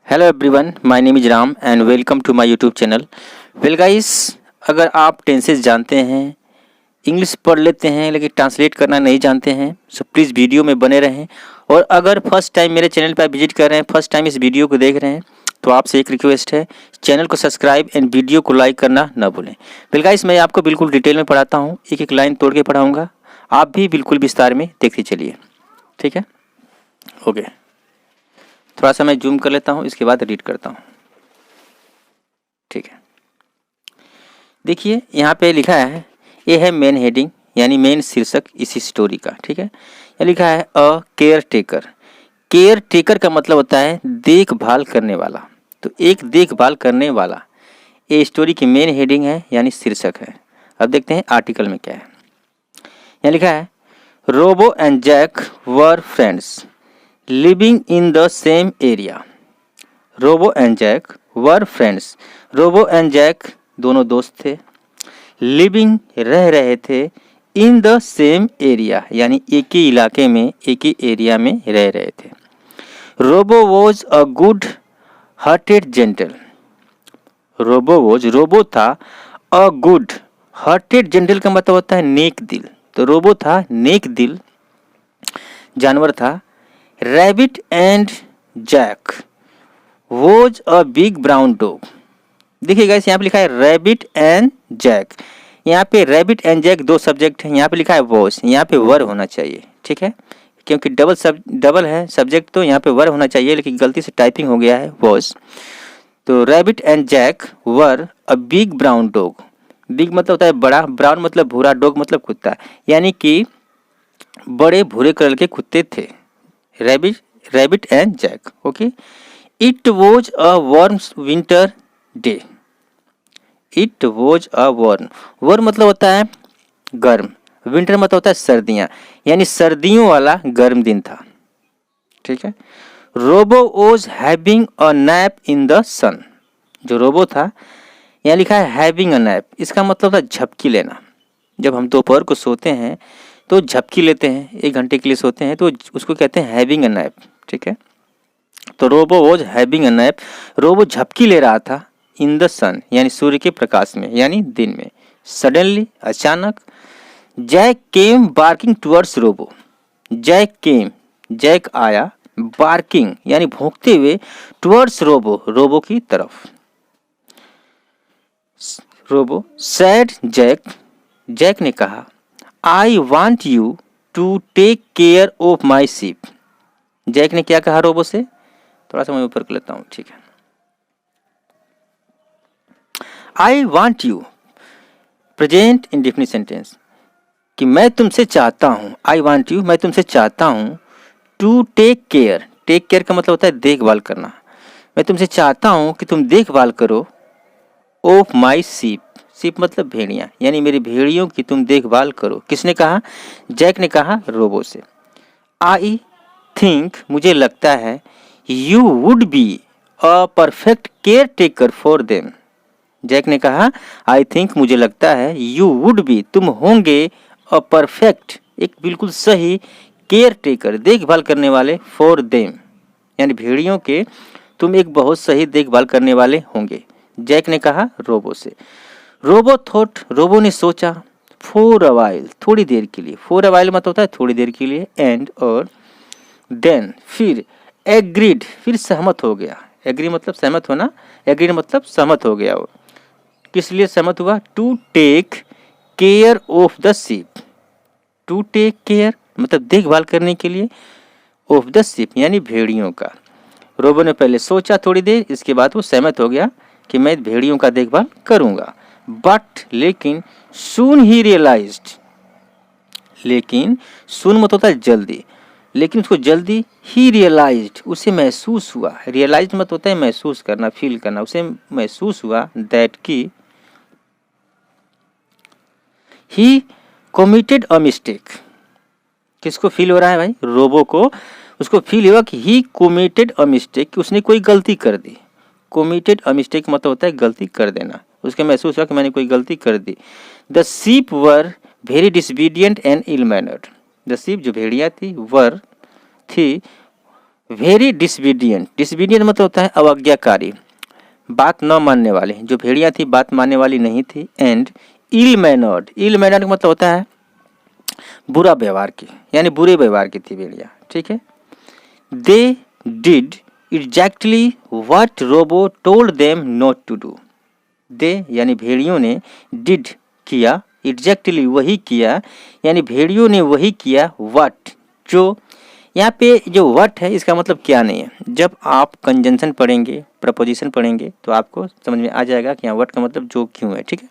Hello everyone, my name is Ram and welcome to my YouTube channel. Well guys, अगर आप tenses जानते हैं, English पढ़ लेते हैं लेकिन ट्रांसलेट करना नहीं जानते हैं, सो प्लीज़ वीडियो में बने रहें। और अगर फर्स्ट टाइम मेरे चैनल पर विजिट कर रहे हैं, फर्स्ट टाइम इस वीडियो को देख रहे हैं, तो आपसे एक रिक्वेस्ट है, चैनल को सब्सक्राइब एंड वीडियो को लाइक करना ना भूलें। वेल गाइस, मैं आपको बिल्कुल डिटेल में पढ़ाता हूँ, एक एक लाइन तोड़ के पढ़ाऊँगा, आप भी बिल्कुल विस्तार में देखते चलिए। ठीक है, ओके। थोड़ा सा मैं जूम कर लेता हूँ, इसके बाद रीड करता हूँ। ठीक है, देखिए यहाँ पे लिखा है, ये है मेन हेडिंग यानी मेन शीर्षक इस स्टोरी का। ठीक है, ये लिखा है अ केयर टेकर। केयर टेकर का मतलब होता है देखभाल करने वाला। तो एक देखभाल करने वाला ये स्टोरी की मेन हेडिंग है यानी शीर्षक है। अब देखते हैं आर्टिकल में क्या है। यहाँ लिखा है, Robo and Jack were friends living in the same area. Robo and Jack were friends. Robo and Jack दोनों दोस्त थे। लिविंग रह रहे थे। इन द सेम एरिया यानी एक ही इलाके में, एक ही एरिया में रह रहे थे। Robo was a good hearted gentle. Robo था अ गुड हार्टेड जेंटल का मतलब होता है नेक दिल। तो रोबो था नेक दिल जानवर था। Rabbit and Jack was a big brown dog. देखिए गाइस, यहाँ पे लिखा है रैबिट एंड जैक। यहाँ पे रैबिट एंड जैक दो सब्जेक्ट है, यहाँ पे लिखा है वॉज, यहाँ पे वर होना चाहिए। ठीक है, क्योंकि डबल है सब्जेक्ट, तो यहाँ पे वर होना चाहिए, लेकिन गलती से टाइपिंग हो गया है वॉज। तो rabbit and Jack were a big brown dog. Big मतलब होता है बड़ा, ब्राउन मतलब भूरा, डॉग मतलब कुत्ता, यानी कि बड़े भूरे कलर के कुत्ते थे। Rabbit and Jack. Okay, it was a warm winter day. It was a warm मतलब होता है गर्म, विंटर मतलब होता है सर्दियां, यानी सर्दियों वाला गर्म दिन था। ठीक है, Robo was having a nap in the sun. जो रोबो था, यहाँ लिखा है हैविंग अ नैप, इसका मतलब था झपकी लेना। जब हम दोपहर को सोते हैं तो झपकी लेते हैं, 1 घंटे के लिए सोते हैं, तो उसको कहते हैं हैविंग अ नैप। ठीक है, तो Robo was having a nap. Robo झपकी ले रहा था इन द सन यानी सूर्य के प्रकाश में यानी दिन में। सडनली अचानक जैक केम बार्किंग टुवर्ड्स रोबो। जैक आया, बार्किंग यानी भौंकते हुए, टुवर्ड्स रोबो की तरफ। रोबो सैड जैक ने कहा, I want you to take care of my ship. Jack ने क्या कहा रोबो से? थोड़ा सा मैं ऊपर कर लेता हूँ। ठीक है, आई want you present indefinite sentence, कि मैं तुमसे चाहता हूँ। आई वांट यू, मैं तुमसे चाहता हूँ। टू टेक केयर का मतलब होता है देखभाल करना। मैं तुमसे चाहता हूँ कि तुम देखभाल करो ऑफ माई सीप मतलब भेड़ियाँ, यानी मेरी भेड़ियों की तुम देखभाल करो। किसने कहा? जैक ने कहा रोबो से। आई थिंक मुझे लगता है, you would be a perfect caretaker for them. Jack ने कहा आई थिंक मुझे लगता है, यू वुड बी तुम होंगे, अ परफेक्ट एक बिल्कुल सही, केयर टेकर देखभाल करने वाले, फॉर देम यानी भेड़ियों के तुम एक बहुत सही देखभाल करने वाले होंगे। जैक ने कहा रोबो से। रोबो ने सोचा, फॉर अ वाइल थोड़ी देर के लिए। फॉर अ वाइल मतलब होता है थोड़ी देर के लिए, एंड और देन फिर, एग्रीड फिर सहमत हो गया। एग्री मतलब सहमत होना, एग्रीड मतलब सहमत हो गया। वो किस लिए सहमत हुआ? To take care of the ship. To take care मतलब देखभाल करने के लिए, ऑफ द शिप यानी भेड़ियों का। रोबो ने पहले सोचा थोड़ी देर, इसके बाद वो सहमत हो गया कि मैं भेड़ियों का देखभाल करूंगा। बट लेकिन, सून ही रियलाइज्ड, लेकिन सुन मत होता है जल्दी, लेकिन उसको जल्दी ही रियलाइज्ड उसे महसूस हुआ। रियलाइज्ड मत होता है महसूस करना, फील करना। उसे महसूस हुआ दैट की ही कमिटेड अ मिस्टेक। किसको फील हो रहा है भाई? रोबो को। उसको फील हुआ कि ही कमिटेड अ मिस्टेक, कि उसने कोई गलती कर दी। कमिटेड अ मिस्टेक मतलब होता है गलती कर देना। उसके महसूस हुआ कि मैंने कोई गलती कर दी। The sheep were very disobedient and ill mannered. The sheep जो भेड़िया थी, वर थी वेरी डिसबीडियंट, डिसबीडियंट मतलब होता है अवज्ञाकारी, बात न मानने वाले, जो भेड़िया थी बात मानने वाली नहीं थी। And ill mannered, ill mannered का मतलब होता है बुरा व्यवहार की, यानी बुरे व्यवहार की थी भेड़िया, ठीक है। They did exactly what Robo told them not to do, they यानी भेड़ियों ने, डिड किया, एग्जैक्टली वही किया, यानी भेड़ियों ने वही किया, व्हाट जो, यहाँ पे जो व्हाट है इसका मतलब क्या नहीं है। जब आप कंजंक्शन पढ़ेंगे, प्रपोजिशन पढ़ेंगे तो आपको समझ में आ जाएगा कि यहाँ व्हाट का मतलब जो क्यों है, ठीक है।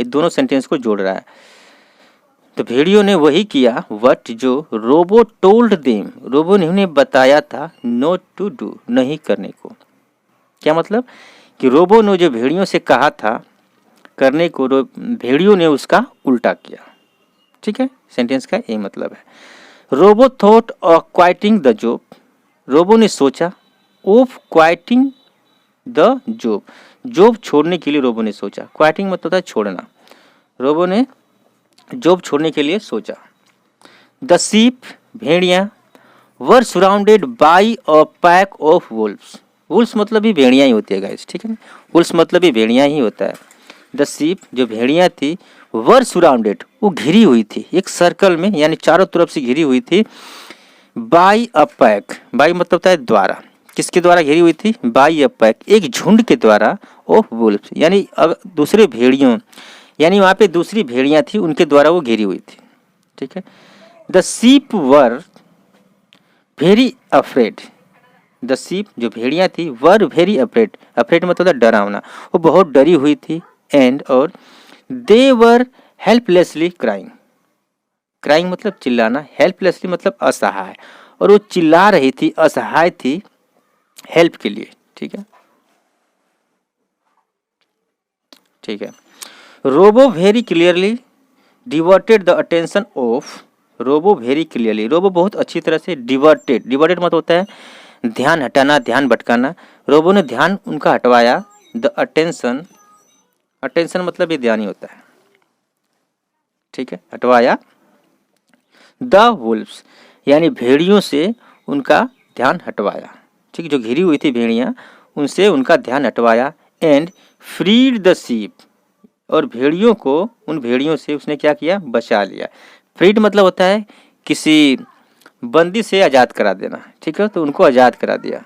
ये दोनों सेंटेंस को जोड़ रहा है। तो भेड़ियों ने वही किया व्हाट जो रोबो टोल्ड देम, रोबो ने उन्हें बताया था नॉट टू डू, नहीं करने को। क्या मतलब कि रोबो ने जो भेड़ियों से कहा था करने को, भेड़ियों ने उसका उल्टा किया, ठीक है। सेंटेंस का यही मतलब है। Robo thought of quitting the job, Robo ने सोचा of quitting the job, job छोड़ने के लिए रोबो ने सोचा। क्वाइटिंग मतलब होता है छोड़ना, रोबो ने जॉब छोड़ने के लिए सोचा। The sheep, Bhediya, were surrounded by a pack of wolves, wolves मतलब भी भेड़िया ही होती है गाइस, ठीक है ना, वुल्फ्स मतलब भी भेड़िया ही होता है। द शीप जो भेड़िया थी, वर सराउंडेड वो घिरी हुई थी, एक सर्कल में यानी चारों तरफ से घिरी हुई थी। बाई अ पैक, बाई मतलब होता है द्वारा, किसके द्वारा घिरी हुई थी, बाई अ पैक एक झुंड के द्वारा, ऑफ वुल्फ्स यानी दूसरे भेड़ियों, यानी वहाँ पे दूसरी भेड़ियाँ थी उनके द्वारा वो घिरी हुई थी, ठीक है। The sheep were very afraid, the sheep जो भेड़ियाँ थी, वर वेरी अफ्रेड, अफ्रेड मतलब डरावना, वो बहुत डरी हुई थी। एंड और दे वर हेल्पलेसली क्राइंग, क्राइंग मतलब चिल्लाना, हेल्पलेसली मतलब असहाय, और वो चिल्ला रही थी, असहाय थी हेल्प के लिए, ठीक है, ठीक है। Robo very clearly diverted the attention of, Robo very clearly, Robo बहुत अच्छी तरह से डिवर्टेड, डिवर्टेड मतलब होता है ध्यान हटाना, ध्यान भटकाना, रोबो ने ध्यान उनका हटवाया। द अटेंशन, अटेंशन मतलब ये ध्यान ही होता है, ठीक है, हटवाया। द वुल्फ्स यानी भेड़ियों से उनका ध्यान हटवाया, ठीक, जो घिरी हुई थी भेड़ियाँ उनसे उनका ध्यान हटवाया। एंड फ्रीड द शीप, और भेड़ियों को, उन भेड़ियों से उसने क्या किया, बचा लिया। फ्रीड मतलब होता है किसी बंदी से आज़ाद करा देना, ठीक है, तो उनको आज़ाद करा दिया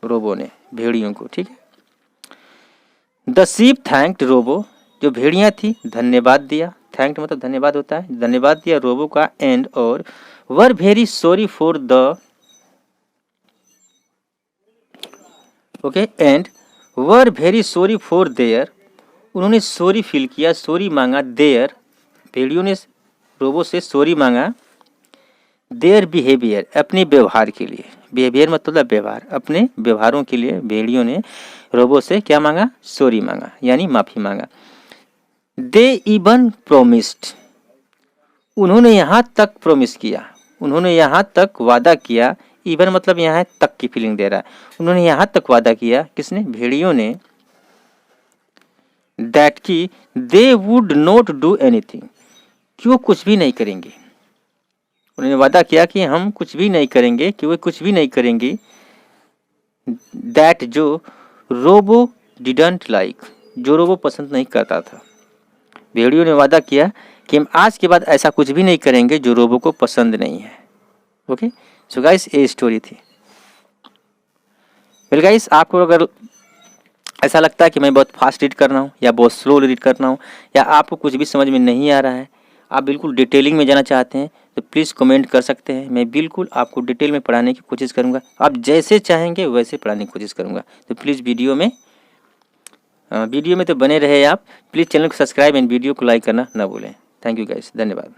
रोबो ने भेड़ियों को, ठीक है। द शीप थैंक्ड रोबो, जो भेड़ियाँ थी धन्यवाद दिया, थैंक्ड मतलब धन्यवाद होता है, धन्यवाद दिया रोबो का। एंड और were very sorry for the, okay, and were very sorry for their, उन्होंने सॉरी फील किया, सॉरी मांगा, देयर भेड़ियों ने रोबो से सॉरी मांगा, देयर बिहेवियर अपने व्यवहार के लिए, बिहेवियर मतलब व्यवहार, अपने व्यवहारों के लिए भेड़ियों ने रोबो से क्या मांगा, सॉरी मांगा यानी माफ़ी मांगा। दे इवन प्रोमिस्ड, उन्होंने यहाँ तक प्रोमिस किया, उन्होंने यहाँ तक वादा किया, इवन मतलब यहाँ तक की फीलिंग दे रहा है, उन्होंने यहाँ तक वादा किया, किसने, भेड़ियों ने, दैट की they would not do anything, कि वो कुछ भी नहीं करेंगे, उन्होंने वादा किया कि हम कुछ भी नहीं करेंगे, कि वो कुछ भी नहीं करेंगी। दैट जो रोबो डिडंट लाइक, जो रोबो पसंद नहीं करता था, भेड़ियों ने वादा किया कि हम आज के बाद ऐसा कुछ भी नहीं करेंगे जो रोबो को पसंद नहीं है। ओके, सो गाइस ये स्टोरी थी। वेल गाइस, आपको अगर ऐसा लगता है कि मैं बहुत फास्ट रीड कर रहा हूँ या बहुत स्लो रीड कर रहा हूँ, या आपको कुछ भी समझ में नहीं आ रहा है, आप बिल्कुल डिटेलिंग में जाना चाहते हैं, तो प्लीज़ कमेंट कर सकते हैं, मैं बिल्कुल आपको डिटेल में पढ़ाने की कोशिश करूँगा। आप जैसे चाहेंगे वैसे पढ़ाने की कोशिश करूँगा। तो प्लीज़ वीडियो में तो बने रहे आप। प्लीज़ चैनल को सब्सक्राइब एंड वीडियो को लाइक करना ना भूलें। थैंक यू गाइस, धन्यवाद।